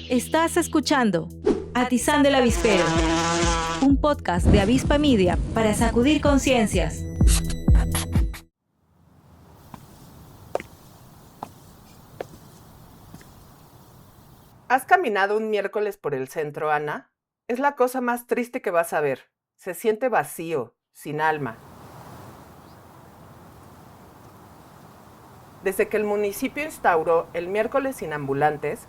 Estás escuchando Atizando el Avispero, un podcast de Avispa Media para sacudir conciencias. ¿Has caminado un miércoles por el centro, Ana? Es la cosa más triste que vas a ver. Se siente vacío, sin alma. Desde que el municipio instauró el miércoles sin ambulantes,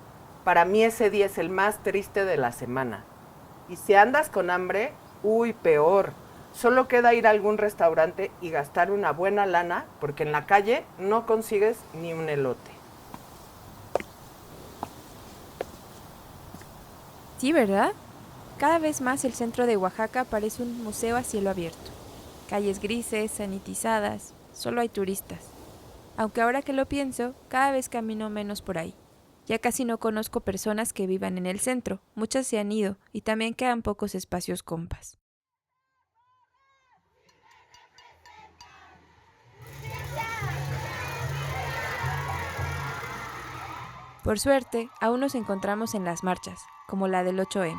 para mí ese día es el más triste de la semana. Y si andas con hambre, uy, peor. Solo queda ir a algún restaurante y gastar una buena lana, porque en la calle no consigues ni un elote. Sí, ¿verdad? Cada vez más el centro de Oaxaca parece un museo a cielo abierto. Calles grises, sanitizadas, solo hay turistas. Aunque ahora que lo pienso, cada vez camino menos por ahí. Ya casi no conozco personas que vivan en el centro, muchas se han ido y también quedan pocos espacios compas. Por suerte, aún nos encontramos en las marchas, como la del 8M.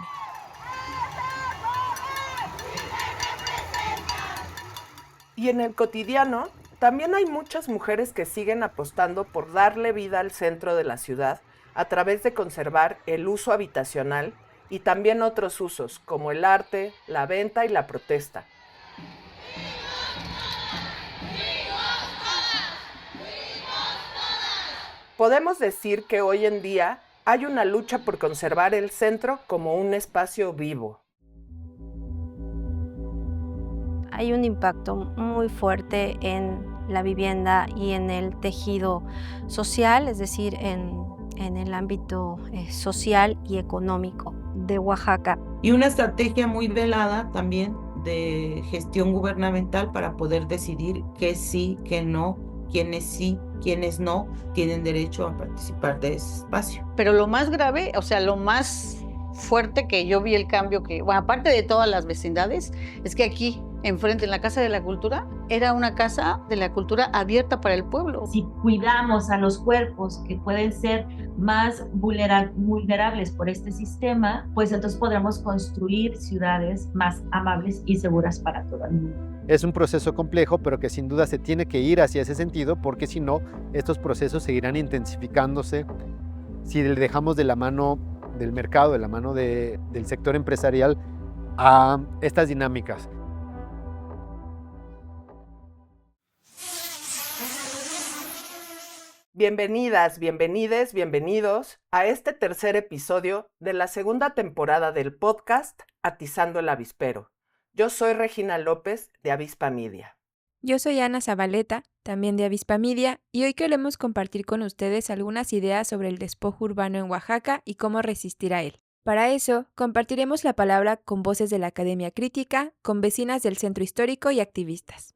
Y en el cotidiano, también hay muchas mujeres que siguen apostando por darle vida al centro de la ciudad a través de conservar el uso habitacional y también otros usos, como el arte, la venta y la protesta. Podemos decir que hoy en día hay una lucha por conservar el centro como un espacio vivo. Hay un impacto muy fuerte en la vivienda y en el tejido social, es decir, en el ámbito social y económico de Oaxaca. Y una estrategia muy velada también de gestión gubernamental para poder decidir qué sí, qué no, quiénes sí, quiénes no tienen derecho a participar de ese espacio. Pero lo más grave, o sea, lo más fuerte que yo vi el cambio que, bueno, aparte de todas las vecindades, es que aquí, enfrente, en la Casa de la Cultura, era una casa de la cultura abierta para el pueblo. Si cuidamos a los cuerpos que pueden ser más vulnerables por este sistema, pues entonces podremos construir ciudades más amables y seguras para todo el mundo. Es un proceso complejo, pero que sin duda se tiene que ir hacia ese sentido, porque si no, estos procesos seguirán intensificándose si le dejamos de la mano del mercado, de la mano del sector empresarial a estas dinámicas. Bienvenidas, bienvenides, bienvenidos a este tercer episodio de la segunda temporada del podcast Atizando el Avispero. Yo soy Regina López de Avispa Media. Yo soy Ana Zabaleta, también de Avispa Media, y hoy queremos compartir con ustedes algunas ideas sobre el despojo urbano en Oaxaca y cómo resistir a él. Para eso, compartiremos la palabra con voces de la Academia Crítica, con vecinas del Centro Histórico y activistas.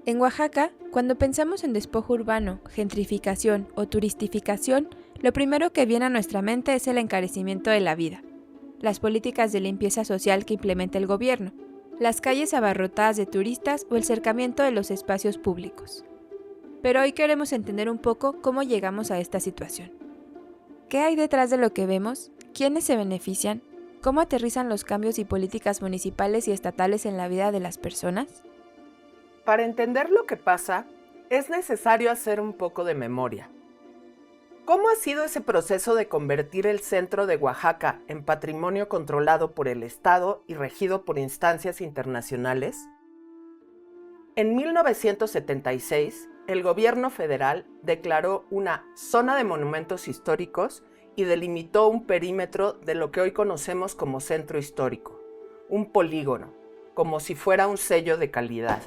En Oaxaca, cuando pensamos en despojo urbano, gentrificación o turistificación, lo primero que viene a nuestra mente es el encarecimiento de la vida, las políticas de limpieza social que implementa el gobierno, las calles abarrotadas de turistas o el cercamiento de los espacios públicos. Pero hoy queremos entender un poco cómo llegamos a esta situación. ¿Qué hay detrás de lo que vemos? ¿Quiénes se benefician? ¿Cómo aterrizan los cambios y políticas municipales y estatales en la vida de las personas? Para entender lo que pasa, es necesario hacer un poco de memoria. ¿Cómo ha sido ese proceso de convertir el centro de Oaxaca en patrimonio controlado por el Estado y regido por instancias internacionales? En 1976, el gobierno federal declaró una zona de monumentos históricos y delimitó un perímetro de lo que hoy conocemos como centro histórico, un polígono, como si fuera un sello de calidad.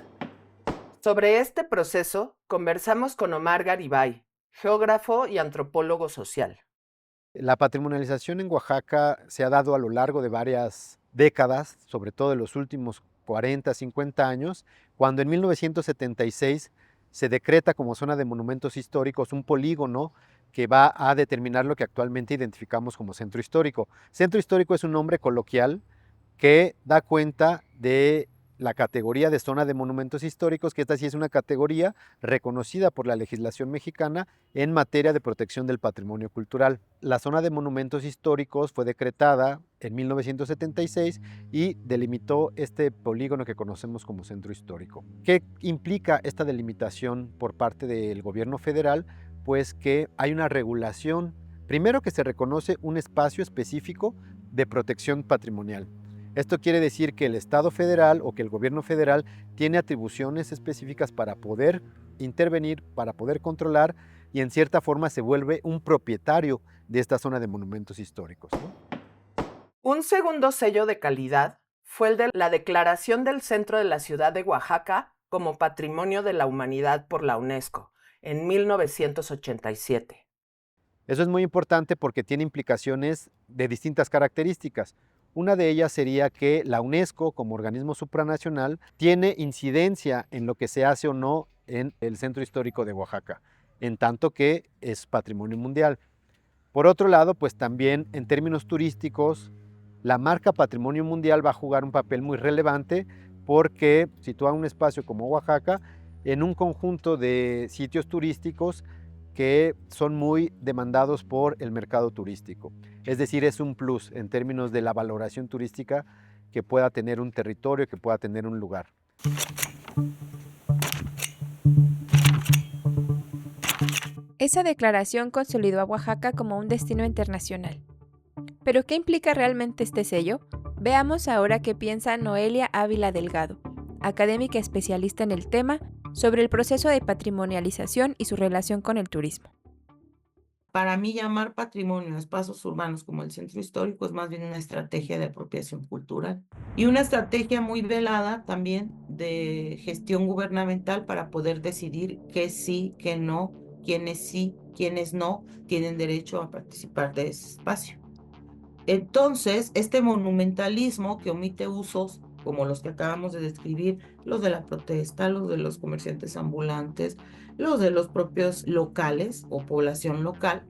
Sobre este proceso conversamos con Omar Garibay, geógrafo y antropólogo social. La patrimonialización en Oaxaca se ha dado a lo largo de varias décadas, sobre todo en los últimos 40, 50 años, cuando en 1976 se decreta como zona de monumentos históricos un polígono que va a determinar lo que actualmente identificamos como centro histórico. Centro histórico es un nombre coloquial que da cuenta de la categoría de zona de monumentos históricos, que esta sí es una categoría reconocida por la legislación mexicana en materia de protección del patrimonio cultural. La zona de monumentos históricos fue decretada en 1976 y delimitó este polígono que conocemos como centro histórico. ¿Qué implica esta delimitación por parte del gobierno federal? Pues que hay una regulación, primero que se reconoce un espacio específico de protección patrimonial. Esto quiere decir que el Estado federal o que el gobierno federal tiene atribuciones específicas para poder intervenir, para poder controlar y en cierta forma se vuelve un propietario de esta zona de monumentos históricos, ¿no? Un segundo sello de calidad fue el de la declaración del centro de la ciudad de Oaxaca como Patrimonio de la Humanidad por la UNESCO en 1987. Eso es muy importante porque tiene implicaciones de distintas características. Una de ellas sería que la UNESCO, como organismo supranacional, tiene incidencia en lo que se hace o no en el centro histórico de Oaxaca, en tanto que es patrimonio mundial. Por otro lado, pues también en términos turísticos, la marca Patrimonio Mundial va a jugar un papel muy relevante porque sitúa un espacio como Oaxaca en un conjunto de sitios turísticos que son muy demandados por el mercado turístico. Es decir, es un plus en términos de la valoración turística que pueda tener un territorio, que pueda tener un lugar. Esa declaración consolidó a Oaxaca como un destino internacional. ¿Pero qué implica realmente este sello? Veamos ahora qué piensa Noelia Ávila Delgado, académica especialista en el tema, sobre el proceso de patrimonialización y su relación con el turismo. Para mí, llamar patrimonio a espacios urbanos como el centro histórico es más bien una estrategia de apropiación cultural y una estrategia muy velada también de gestión gubernamental para poder decidir qué sí, qué no, quiénes no tienen derecho a participar de ese espacio. Entonces, este monumentalismo que omite usos como los que acabamos de describir, los de la protesta, los de los comerciantes ambulantes, los de los propios locales o población local,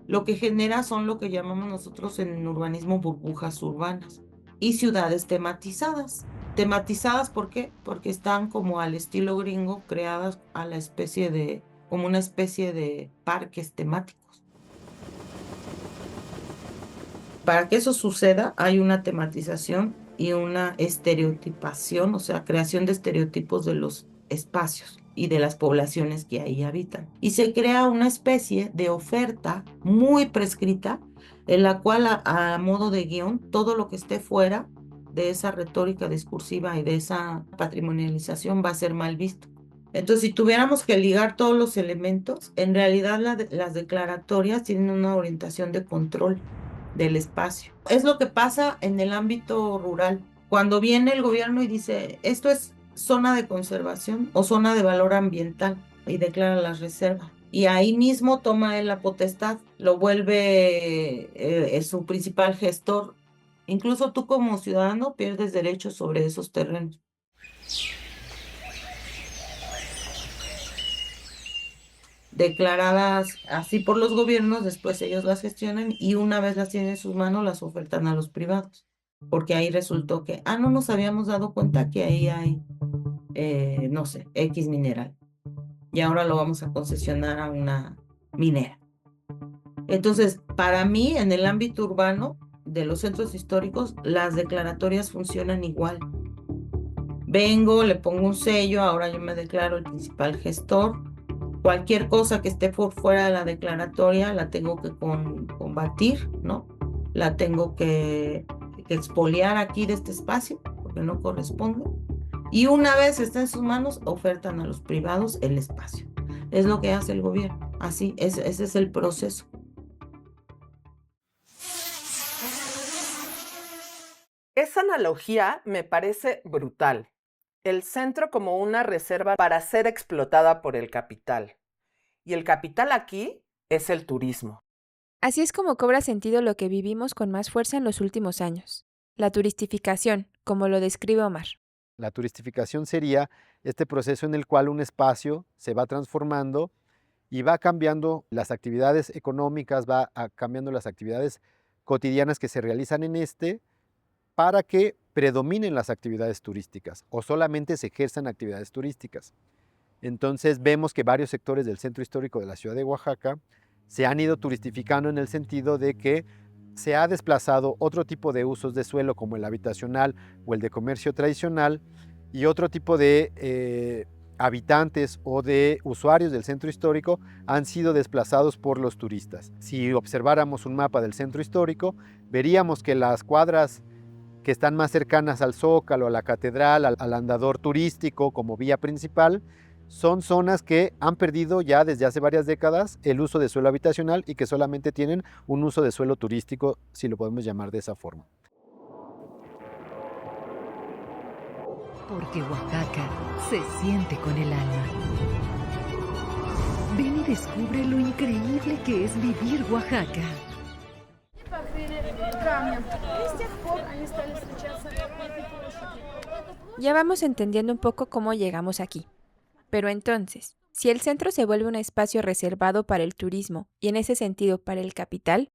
lo que genera son lo que llamamos nosotros en urbanismo burbujas urbanas y ciudades tematizadas. Tematizadas, ¿por qué? Porque están como al estilo gringo, creadas a la especie de, como una especie de parques temáticos. Para que eso suceda, hay una tematización y una estereotipación, o sea, creación de estereotipos de los espacios y de las poblaciones que ahí habitan. Y se crea una especie de oferta muy prescrita, en la cual a modo de guión, todo lo que esté fuera de esa retórica discursiva y de esa patrimonialización va a ser mal visto. Entonces, si tuviéramos que ligar todos los elementos, en realidad las declaratorias tienen una orientación de control del espacio. Es lo que pasa en el ámbito rural. Cuando viene el gobierno y dice, esto es zona de conservación o zona de valor ambiental y declara las reservas. Y ahí mismo toma él la potestad, lo vuelve su principal gestor. Incluso tú como ciudadano pierdes derechos sobre esos terrenos. Declaradas así por los gobiernos, después ellos las gestionan y una vez las tienen en sus manos, las ofertan a los privados. Porque ahí resultó que, no nos habíamos dado cuenta que ahí hay, no sé, X mineral. Y ahora lo vamos a concesionar a una minera. Entonces, para mí, en el ámbito urbano de los centros históricos, las declaratorias funcionan igual. Vengo, le pongo un sello, ahora yo me declaro el principal gestor. Cualquier cosa que esté por fuera de la declaratoria la tengo que combatir, ¿no? La tengo que expoliar aquí de este espacio, porque no corresponde. Y una vez está en sus manos, ofertan a los privados el espacio. Es lo que hace el gobierno. Así, ese es el proceso. Esa analogía me parece brutal. El centro como una reserva para ser explotada por el capital. Y el capital aquí es el turismo. Así es como cobra sentido lo que vivimos con más fuerza en los últimos años, la turistificación, como lo describe Omar. La turistificación sería este proceso en el cual un espacio se va transformando y va cambiando las actividades económicas, cambiando las actividades cotidianas que se realizan en para que predominen las actividades turísticas o solamente se ejerzan actividades turísticas. Entonces vemos que varios sectores del centro histórico de la ciudad de Oaxaca se han ido turistificando en el sentido de que se ha desplazado otro tipo de usos de suelo como el habitacional o el de comercio tradicional y otro tipo de habitantes o de usuarios del centro histórico han sido desplazados por los turistas. Si observáramos un mapa del centro histórico, veríamos que las cuadras que están más cercanas al Zócalo, a la catedral, al andador turístico como vía principal, son zonas que han perdido ya desde hace varias décadas el uso de suelo habitacional y que solamente tienen un uso de suelo turístico, si lo podemos llamar de esa forma. Porque Oaxaca se siente con el alma. Ven y descubre lo increíble que es vivir Oaxaca. Ya vamos entendiendo un poco cómo llegamos aquí. Pero entonces, si el centro se vuelve un espacio reservado para el turismo y en ese sentido para el capital,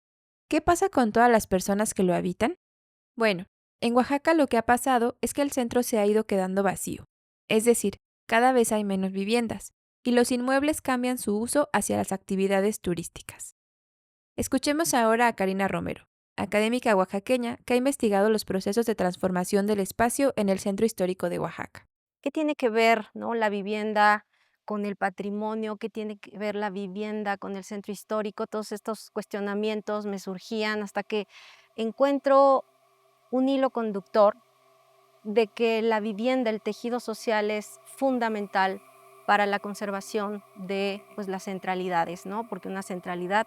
¿qué pasa con todas las personas que lo habitan? Bueno, en Oaxaca lo que ha pasado es que el centro se ha ido quedando vacío. Es decir, cada vez hay menos viviendas y los inmuebles cambian su uso hacia las actividades turísticas. Escuchemos ahora a Karina Romero, académica oaxaqueña que ha investigado los procesos de transformación del espacio en el centro histórico de Oaxaca. ¿Qué tiene que ver, ¿no?, la vivienda con el patrimonio? ¿Qué tiene que ver la vivienda con el centro histórico? Todos estos cuestionamientos me surgían hasta que encuentro un hilo conductor de que la vivienda, el tejido social es fundamental para la conservación de las centralidades, ¿no? Porque una centralidad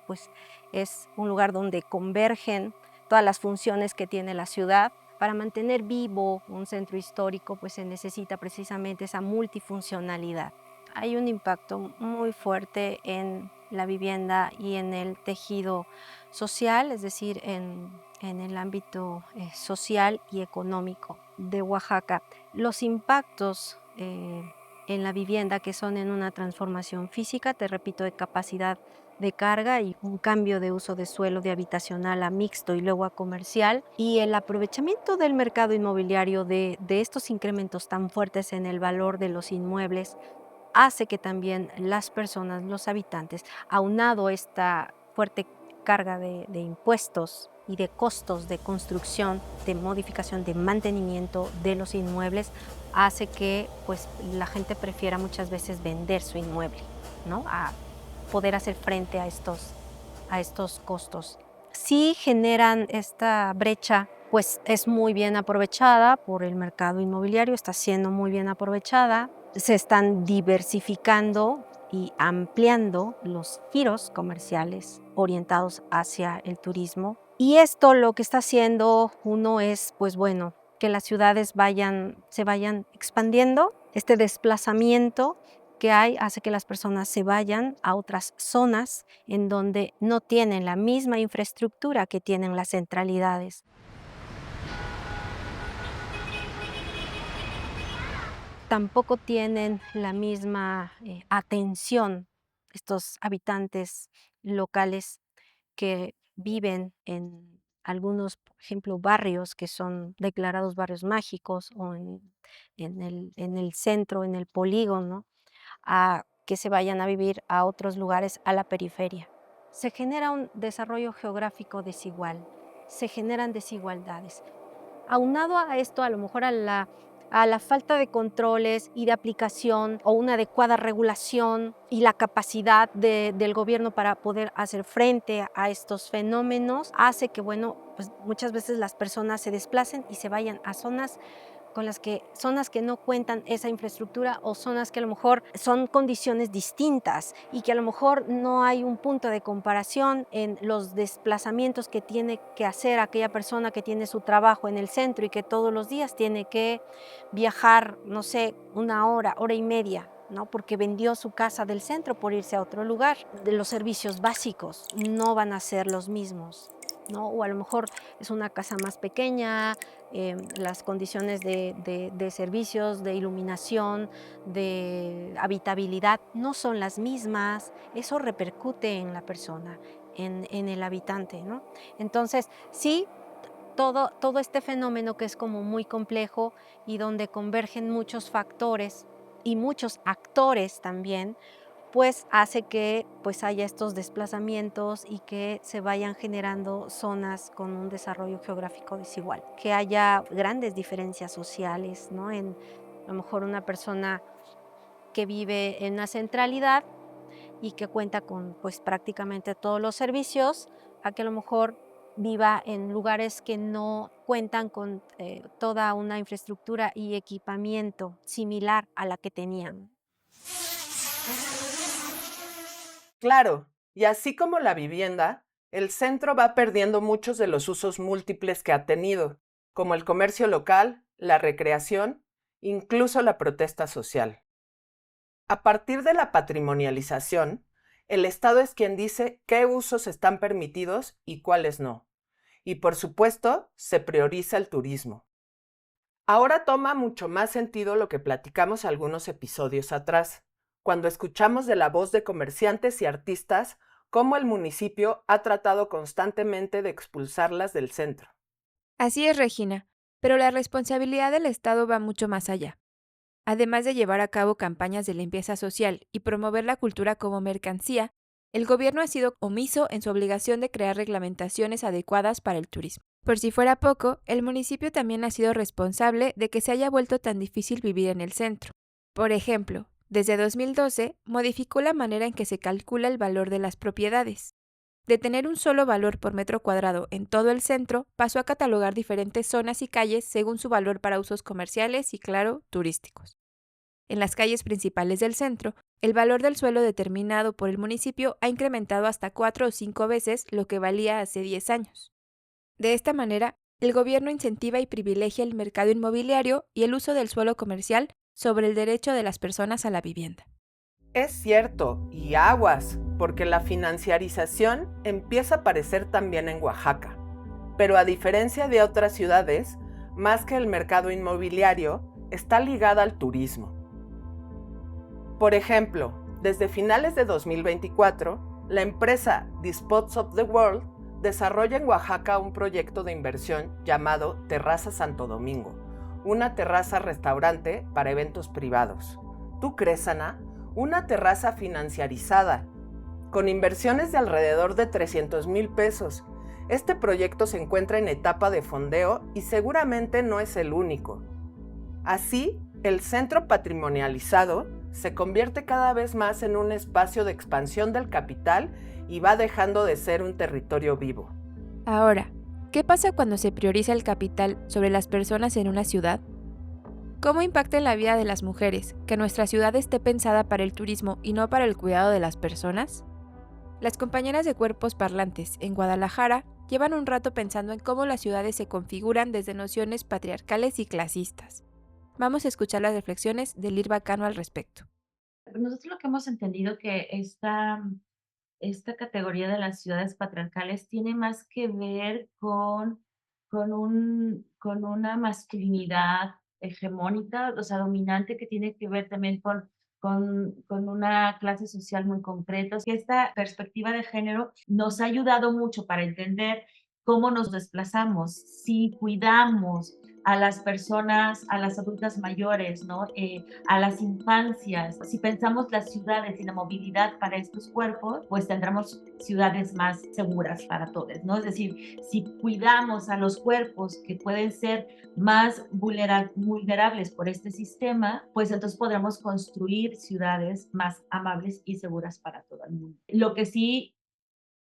es un lugar donde convergen todas las funciones que tiene la ciudad. Para mantener vivo un centro histórico se necesita precisamente esa multifuncionalidad. Hay un impacto muy fuerte en la vivienda y en el tejido social, es decir, en el ámbito social y económico de Oaxaca. Los impactos en la vivienda que son en una transformación física, te repito, de capacidad de carga y un cambio de uso de suelo de habitacional a mixto y luego a comercial, y el aprovechamiento del mercado inmobiliario de estos incrementos tan fuertes en el valor de los inmuebles hace que también las personas, los habitantes, aunado esta fuerte carga de impuestos y de costos de construcción, de modificación, de mantenimiento de los inmuebles, hace que la gente prefiera muchas veces vender su inmueble, ¿no?, a poder hacer frente a estos costos. Si generan esta brecha, es muy bien aprovechada por el mercado inmobiliario, está siendo muy bien aprovechada, se están diversificando y ampliando los giros comerciales orientados hacia el turismo. Y esto lo que está haciendo uno es, que las ciudades se vayan expandiendo. Este desplazamiento que hay hace que las personas se vayan a otras zonas en donde no tienen la misma infraestructura que tienen las centralidades. Tampoco tienen la misma atención estos habitantes locales que viven en algunos, por ejemplo, barrios que son declarados barrios mágicos o en el centro, en el polígono, a que se vayan a vivir a otros lugares, a la periferia. Se genera un desarrollo geográfico desigual, se generan desigualdades. Aunado a esto, a lo mejor a la falta de controles y de aplicación o una adecuada regulación y la capacidad del gobierno para poder hacer frente a estos fenómenos, hace que muchas veces las personas se desplacen y se vayan a zonas que no cuentan esa infraestructura o zonas que a lo mejor son condiciones distintas y que a lo mejor no hay un punto de comparación en los desplazamientos que tiene que hacer aquella persona que tiene su trabajo en el centro y que todos los días tiene que viajar, no sé, una hora y media, ¿no?, porque vendió su casa del centro por irse a otro lugar. Los servicios básicos no van a ser los mismos, ¿no? O a lo mejor es una casa más pequeña, las condiciones de servicios, de iluminación, de habitabilidad no son las mismas. Eso repercute en la persona, en el habitante, ¿no? Entonces, sí, todo este fenómeno que es como muy complejo y donde convergen muchos factores y muchos actores también, pues hace que pues haya estos desplazamientos y que se vayan generando zonas con un desarrollo geográfico desigual, que haya grandes diferencias sociales, ¿no? En a lo mejor una persona que vive en una centralidad y que cuenta con pues prácticamente todos los servicios, a que a lo mejor viva en lugares que no cuentan con toda una infraestructura y equipamiento similar a la que tenían. Claro, y así como la vivienda, el centro va perdiendo muchos de los usos múltiples que ha tenido, como el comercio local, la recreación, incluso la protesta social. A partir de la patrimonialización, el Estado es quien dice qué usos están permitidos y cuáles no. Y por supuesto, se prioriza el turismo. Ahora toma mucho más sentido lo que platicamos algunos episodios atrás, cuando escuchamos de la voz de comerciantes y artistas cómo el municipio ha tratado constantemente de expulsarlas del centro. Así es, Regina, pero la responsabilidad del Estado va mucho más allá. Además de llevar a cabo campañas de limpieza social y promover la cultura como mercancía, el gobierno ha sido omiso en su obligación de crear reglamentaciones adecuadas para el turismo. Por si fuera poco, el municipio también ha sido responsable de que se haya vuelto tan difícil vivir en el centro. Por ejemplo, desde 2012 modificó la manera en que se calcula el valor de las propiedades. De tener un solo valor por metro cuadrado en todo el centro, pasó a catalogar diferentes zonas y calles según su valor para usos comerciales y, claro, turísticos. En las calles principales del centro, el valor del suelo determinado por el municipio ha incrementado hasta 4 o 5 veces lo que valía hace 10 años. De esta manera, el gobierno incentiva y privilegia el mercado inmobiliario y el uso del suelo comercial sobre el derecho de las personas a la vivienda. Es cierto, y aguas, porque la financiarización empieza a aparecer también en Oaxaca. Pero a diferencia de otras ciudades, más que el mercado inmobiliario, está ligada al turismo. Por ejemplo, desde finales de 2024, la empresa The Spots of the World desarrolla en Oaxaca un proyecto de inversión llamado Terraza Santo Domingo, una terraza-restaurante para eventos privados. ¿Tú crees, Ana? Una terraza financiarizada, con inversiones de alrededor de 300,000 pesos. Este proyecto se encuentra en etapa de fondeo y seguramente no es el único. Así, el centro patrimonializado se convierte cada vez más en un espacio de expansión del capital y va dejando de ser un territorio vivo. Ahora, ¿qué pasa cuando se prioriza el capital sobre las personas en una ciudad? ¿Cómo impacta en la vida de las mujeres que nuestra ciudad esté pensada para el turismo y no para el cuidado de las personas? Las compañeras de Cuerpos Parlantes en Guadalajara llevan un rato pensando en cómo las ciudades se configuran desde nociones patriarcales y clasistas. Vamos a escuchar las reflexiones de Lirva Cano al respecto. Nosotros lo que hemos entendido que esta categoría de las ciudades patriarcales tiene más que ver con una masculinidad hegemónica, o sea, dominante, que tiene que ver también con una clase social muy concreta. Esta perspectiva de género nos ha ayudado mucho para entender cómo nos desplazamos, si cuidamos a las personas, a las adultas mayores, ¿no? A las infancias. Si pensamos las ciudades y la movilidad para estos cuerpos, pues tendremos ciudades más seguras para todos, ¿no? Es decir, si cuidamos a los cuerpos que pueden ser más vulnerables por este sistema, pues entonces podremos construir ciudades más amables y seguras para todo el mundo. Lo que sí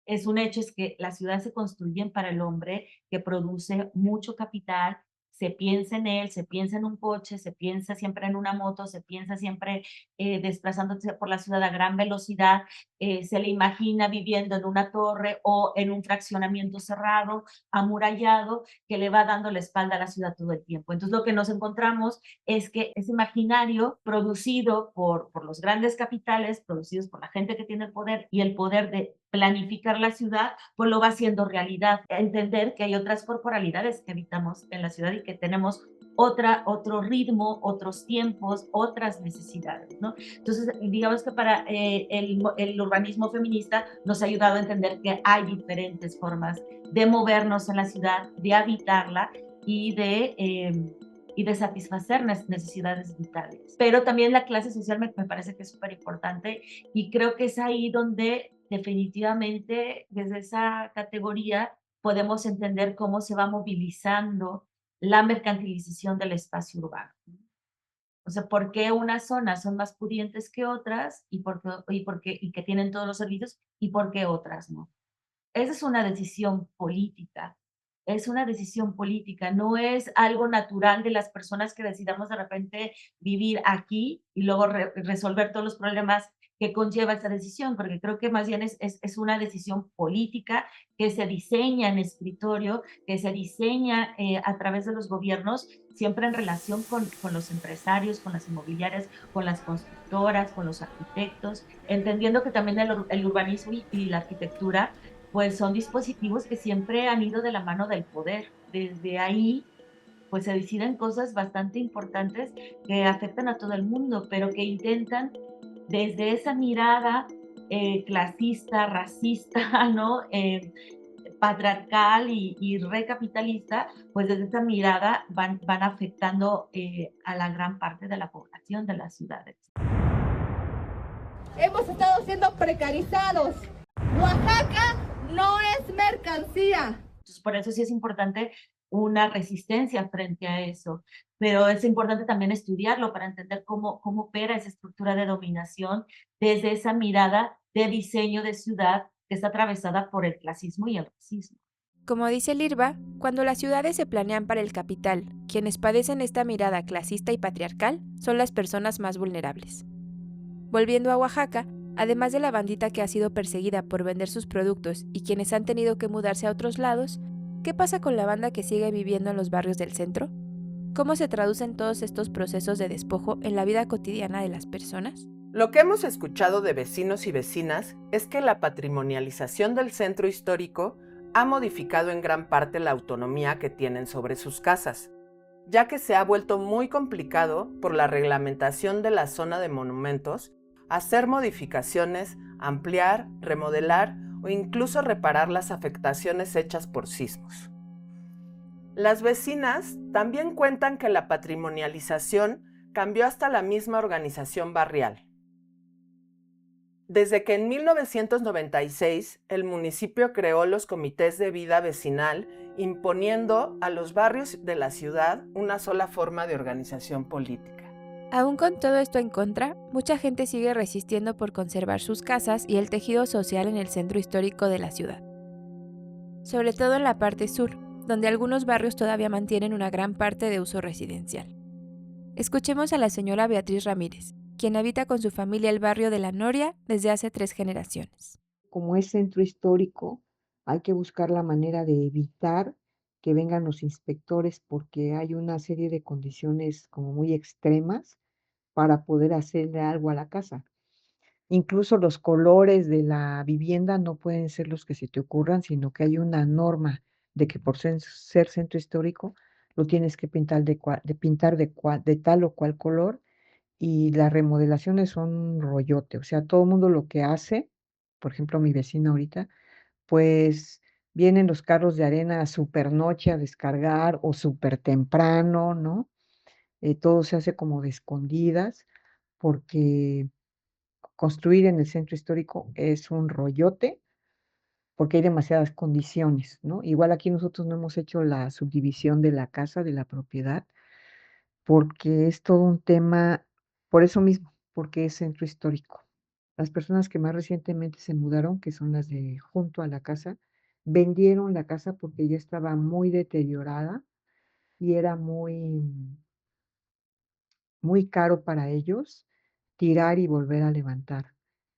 es un hecho es que las ciudades se construyen para el hombre que produce mucho capital, se piensa en él, se piensa en un coche, se piensa siempre en una moto, se piensa siempre desplazándose por la ciudad a gran velocidad, se le imagina viviendo en una torre o en un fraccionamiento cerrado, amurallado, que le va dando la espalda a la ciudad todo el tiempo. Entonces lo que nos encontramos es que ese imaginario producido por los grandes capitales, producidos por la gente que tiene el poder y el poder de planificar la ciudad, pues lo va haciendo realidad. Entender que hay otras corporalidades que habitamos en la ciudad y que tenemos otro ritmo, otros tiempos, otras necesidades, ¿no? Entonces, digamos que para el urbanismo feminista nos ha ayudado a entender que hay diferentes formas de movernos en la ciudad, de habitarla y de satisfacer necesidades vitales. Pero también la clase social me parece que es súper importante y creo que es ahí donde definitivamente desde esa categoría podemos entender cómo se va movilizando la mercantilización del espacio urbano. O sea, ¿por qué unas zonas son más pudientes que otras y que tienen todos los servicios y por qué otras no? Esa es una decisión política. Es una decisión política, no es algo natural de las personas que decidamos de repente vivir aquí y luego resolver todos los problemas que conlleva esa decisión, porque creo que más bien es una decisión política que se diseña en escritorio, que se diseña a través de los gobiernos, siempre en relación con los empresarios, con las inmobiliarias, con las constructoras, con los arquitectos, entendiendo que también el urbanismo y la arquitectura pues son dispositivos que siempre han ido de la mano del poder. Desde ahí, pues se deciden cosas bastante importantes que afectan a todo el mundo, pero que intentan desde esa mirada clasista, racista, ¿no? Patriarcal y recapitalista, pues desde esa mirada van afectando a la gran parte de la población de las ciudades. Hemos estado siendo precarizados. Oaxaca no es mercancía. Entonces, por eso sí es importante una resistencia frente a eso, pero es importante también estudiarlo para entender cómo opera esa estructura de dominación desde esa mirada de diseño de ciudad que está atravesada por el clasismo y el racismo. Como dice Lirva, cuando las ciudades se planean para el capital, quienes padecen esta mirada clasista y patriarcal son las personas más vulnerables. Volviendo a Oaxaca, además de la bandita que ha sido perseguida por vender sus productos y quienes han tenido que mudarse a otros lados, ¿qué pasa con la banda que sigue viviendo en los barrios del centro? ¿Cómo se traducen todos estos procesos de despojo en la vida cotidiana de las personas? Lo que hemos escuchado de vecinos y vecinas es que la patrimonialización del centro histórico ha modificado en gran parte la autonomía que tienen sobre sus casas, ya que se ha vuelto muy complicado por la reglamentación de la zona de monumentos hacer modificaciones, ampliar, remodelar o incluso reparar las afectaciones hechas por sismos. Las vecinas también cuentan que la patrimonialización cambió hasta la misma organización barrial. Desde que en 1996 el municipio creó los comités de vida vecinal, imponiendo a los barrios de la ciudad una sola forma de organización política. Aún con todo esto en contra, mucha gente sigue resistiendo por conservar sus casas y el tejido social en el centro histórico de la ciudad. Sobre todo en la parte sur, donde algunos barrios todavía mantienen una gran parte de uso residencial. Escuchemos a la señora Beatriz Ramírez, quien habita con su familia el barrio de La Noria desde hace 3 generaciones. Como es centro histórico, hay que buscar la manera de evitar que vengan los inspectores porque hay una serie de condiciones como muy extremas para poder hacerle algo a la casa. Incluso los colores de la vivienda no pueden ser los que se te ocurran, sino que hay una norma de que por ser centro histórico lo tienes que pintar de tal o cual color, y las remodelaciones son un rollote. O sea, todo el mundo lo que hace, por ejemplo, mi vecina ahorita, pues vienen los carros de arena a supernoche a descargar o súper temprano, ¿no? Todo se hace como de escondidas, porque construir en el centro histórico es un rollote, porque hay demasiadas condiciones, ¿no? Igual aquí nosotros no hemos hecho la subdivisión de la casa, de la propiedad, porque es todo un tema, por eso mismo, porque es centro histórico. Las personas que más recientemente se mudaron, que son las de junto a la casa, vendieron la casa porque ya estaba muy deteriorada y era muy caro para ellos tirar y volver a levantar.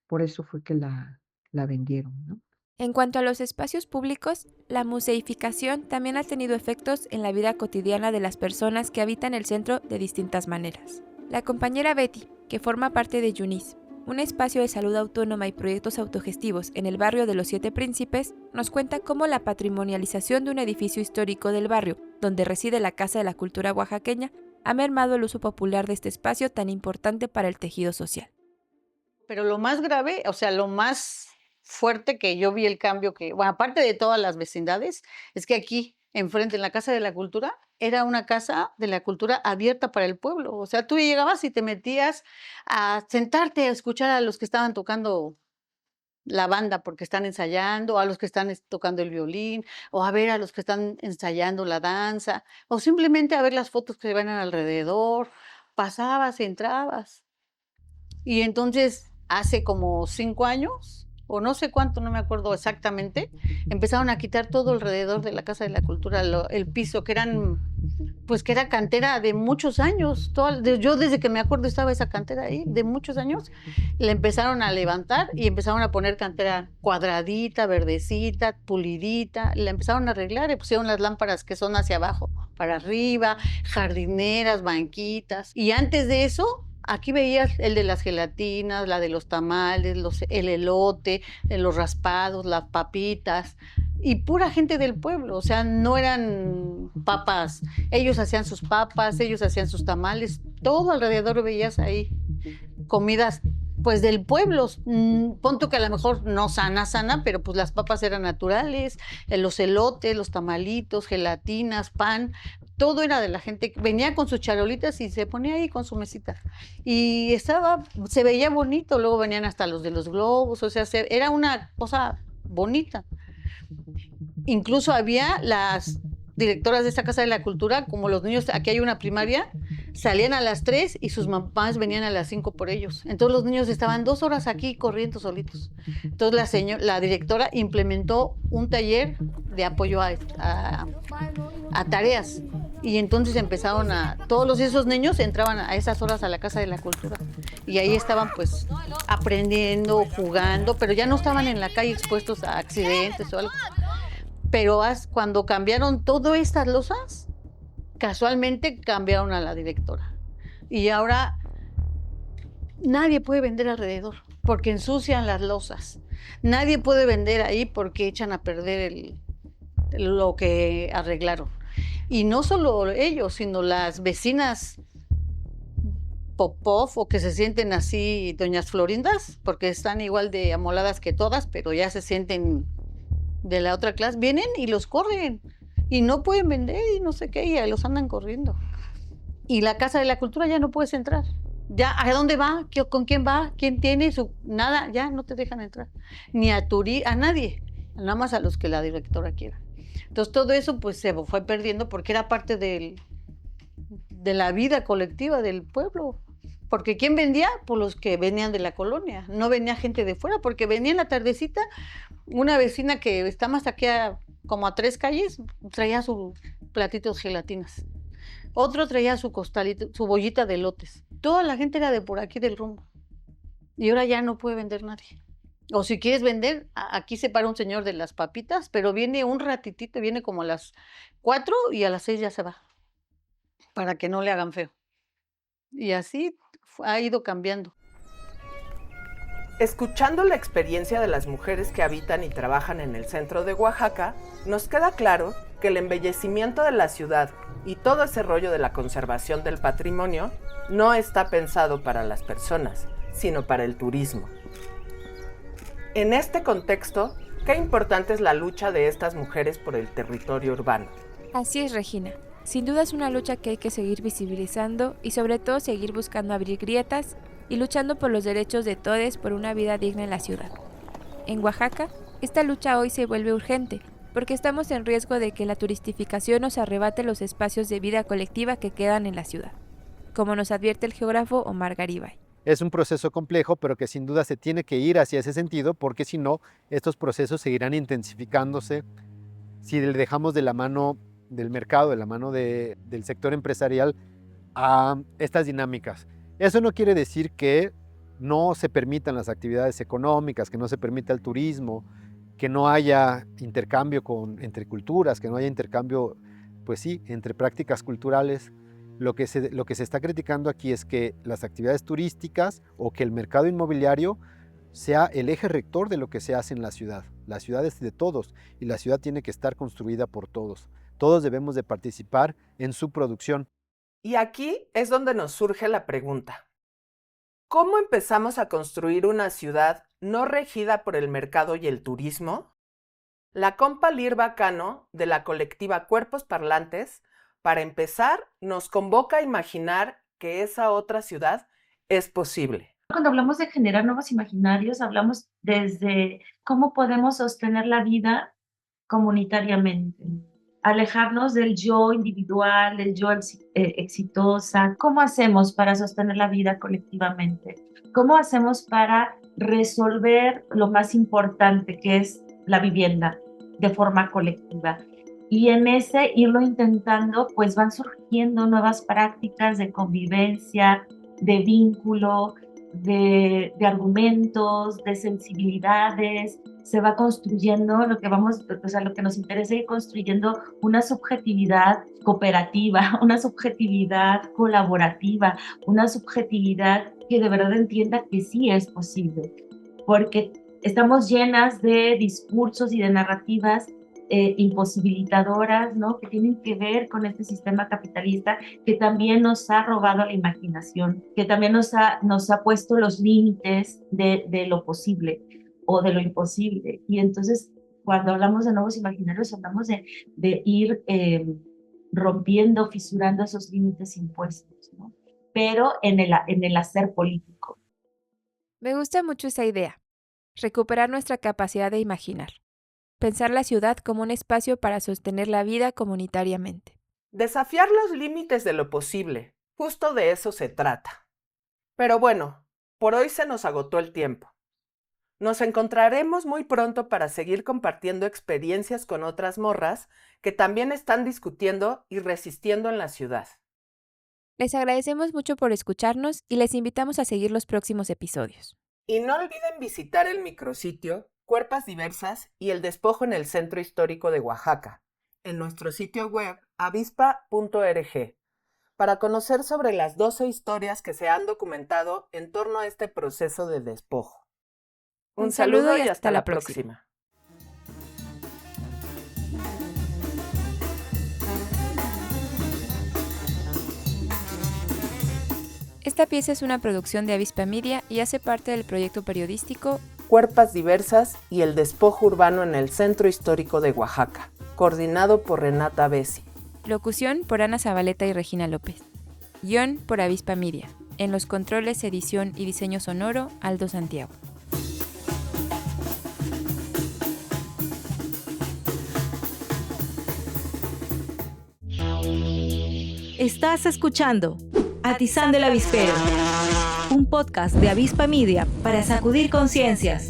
Por eso fue que la vendieron, ¿no? En cuanto a los espacios públicos, la museificación también ha tenido efectos en la vida cotidiana de las personas que habitan el centro de distintas maneras. La compañera Betty, que forma parte de Yunis, un espacio de salud autónoma y proyectos autogestivos en el barrio de los Siete Príncipes, nos cuenta cómo la patrimonialización de un edificio histórico del barrio, donde reside la Casa de la Cultura oaxaqueña, ha mermado el uso popular de este espacio tan importante para el tejido social. Pero lo más grave, o sea, lo más fuerte que yo vi el cambio bueno, aparte de todas las vecindades, es que aquí, enfrente, en la Casa de la Cultura, era una casa de la cultura abierta para el pueblo. O sea, tú llegabas y te metías a sentarte a escuchar a los que estaban tocando la banda porque están ensayando, a los que están tocando el violín, o a ver a los que están ensayando la danza, o simplemente a ver las fotos que se ven alrededor. Pasabas, entrabas. Y entonces, hace como 5 años, o no sé cuánto, no me acuerdo exactamente, empezaron a quitar todo alrededor de la Casa de la Cultura, el piso, que era cantera de muchos años. Yo desde que me acuerdo estaba esa cantera ahí, de muchos años. La empezaron a levantar y empezaron a poner cantera cuadradita, verdecita, pulidita. La empezaron a arreglar y pusieron las lámparas que son hacia abajo, para arriba, jardineras, banquitas. Y antes de eso, aquí veías el de las gelatinas, la de los tamales, el elote, los raspados, las papitas, y pura gente del pueblo. O sea, no eran papas. Ellos hacían sus papas, ellos hacían sus tamales, todo alrededor veías ahí comidas pues del pueblo. Pon tú que a lo mejor no sana, pero pues las papas eran naturales, los elotes, los tamalitos, gelatinas, pan, todo era de la gente. Venía con sus charolitas y se ponía ahí con su mesita. Y se veía bonito. Luego venían hasta los de los globos, o sea, era una cosa bonita. Incluso había las directoras de esta Casa de la Cultura, como los niños, aquí hay una primaria, salían a las 3 y sus mamás venían a las 5 por ellos. Entonces los niños estaban 2 horas aquí corriendo solitos. Entonces la directora implementó un taller de apoyo a tareas. Y entonces empezaron todos esos niños entraban a esas horas a la Casa de la Cultura. Y ahí estaban pues aprendiendo, jugando, pero ya no estaban en la calle expuestos a accidentes o algo. Pero cuando cambiaron todas estas losas, casualmente cambiaron a la directora. Y ahora nadie puede vender alrededor porque ensucian las losas. Nadie puede vender ahí porque echan a perder lo que arreglaron. Y no solo ellos, sino las vecinas Popov, o que se sienten así doñas Florindas, porque están igual de amoladas que todas, pero ya se sienten de la otra clase, vienen y los corren y no pueden vender y no sé qué, y los andan corriendo. Y la Casa de la Cultura ya no puedes entrar. Ya, ¿a dónde va? ¿Con quién va? ¿Quién tiene nada? Ya no te dejan entrar. Ni a nadie, nada más a los que la directora quiera. Entonces todo eso pues se fue perdiendo porque era parte de la vida colectiva del pueblo. Porque ¿quién vendía? Pues los que venían de la colonia. No venía gente de fuera, porque venía en la tardecita una vecina que está más aquí como a 3 calles, traía sus platitos gelatinas. Otro traía su costalito, su bollita de elotes. Toda la gente era de por aquí del rumbo. Y ahora ya no puede vender nadie. O si quieres vender, aquí se para un señor de las papitas, pero viene un ratitito, viene como a las 4 y a las 6 ya se va. Para que no le hagan feo. Y así ha ido cambiando. Escuchando la experiencia de las mujeres que habitan y trabajan en el centro de Oaxaca, nos queda claro que el embellecimiento de la ciudad y todo ese rollo de la conservación del patrimonio no está pensado para las personas, sino para el turismo. En este contexto, qué importante es la lucha de estas mujeres por el territorio urbano. Así es, Regina. Sin duda es una lucha que hay que seguir visibilizando y sobre todo seguir buscando abrir grietas y luchando por los derechos de todos por una vida digna en la ciudad. En Oaxaca, esta lucha hoy se vuelve urgente porque estamos en riesgo de que la turistificación nos arrebate los espacios de vida colectiva que quedan en la ciudad, como nos advierte el geógrafo Omar Garibay. Es un proceso complejo, pero que sin duda se tiene que ir hacia ese sentido, porque si no, estos procesos seguirán intensificándose si le dejamos de la mano del mercado, de la mano del sector empresarial a estas dinámicas. Eso no quiere decir que no se permitan las actividades económicas, que no se permita el turismo, que no haya intercambio entre culturas, que no haya intercambio, pues sí, entre prácticas culturales, Lo que se está criticando aquí es que las actividades turísticas o que el mercado inmobiliario sea el eje rector de lo que se hace en la ciudad. La ciudad es de todos y la ciudad tiene que estar construida por todos. Todos debemos de participar en su producción. Y aquí es donde nos surge la pregunta. ¿Cómo empezamos a construir una ciudad no regida por el mercado y el turismo? La compa Lirva Cano, de la colectiva Cuerpos Parlantes, para empezar, nos convoca a imaginar que esa otra ciudad es posible. Cuando hablamos de generar nuevos imaginarios, hablamos desde cómo podemos sostener la vida comunitariamente, alejarnos del yo individual, del yo exitosa. ¿Cómo hacemos para sostener la vida colectivamente? ¿Cómo hacemos para resolver lo más importante, que es la vivienda, de forma colectiva? Y en ese irlo intentando, pues van surgiendo nuevas prácticas de convivencia, de vínculo, de argumentos, de sensibilidades. Se va construyendo lo que nos interesa, ir construyendo una subjetividad cooperativa, una subjetividad colaborativa, una subjetividad que de verdad entienda que sí es posible, porque estamos llenas de discursos y de narrativas imposibilitadoras, ¿no? Que tienen que ver con este sistema capitalista que también nos ha robado la imaginación, que también nos ha puesto los límites de lo posible o de lo imposible. Y entonces, cuando hablamos de nuevos imaginarios, hablamos de ir rompiendo, fisurando esos límites impuestos, ¿no? Pero en el hacer político. Me gusta mucho esa idea. Recuperar nuestra capacidad de imaginar. Pensar la ciudad como un espacio para sostener la vida comunitariamente. Desafiar los límites de lo posible, justo de eso se trata. Pero bueno, por hoy se nos agotó el tiempo. Nos encontraremos muy pronto para seguir compartiendo experiencias con otras morras que también están discutiendo y resistiendo en la ciudad. Les agradecemos mucho por escucharnos y les invitamos a seguir los próximos episodios. Y no olviden visitar el micrositio Cuerpas Diversas y el Despojo en el Centro Histórico de Oaxaca, en nuestro sitio web avispa.org, para conocer sobre las 12 historias que se han documentado en torno a este proceso de despojo. Un saludo y hasta la próxima. Esta pieza es una producción de Avispa Media y hace parte del proyecto periodístico Cuerpas Diversas y el Despojo Urbano en el Centro Histórico de Oaxaca, coordinado por Renata Bessi. Locución por Ana Zabaleta y Regina López. Guión por Avispa Media. En los controles, edición y diseño sonoro, Aldo Santiago. Estás escuchando Atizando el Avispero, un podcast de Avispa Media para sacudir conciencias.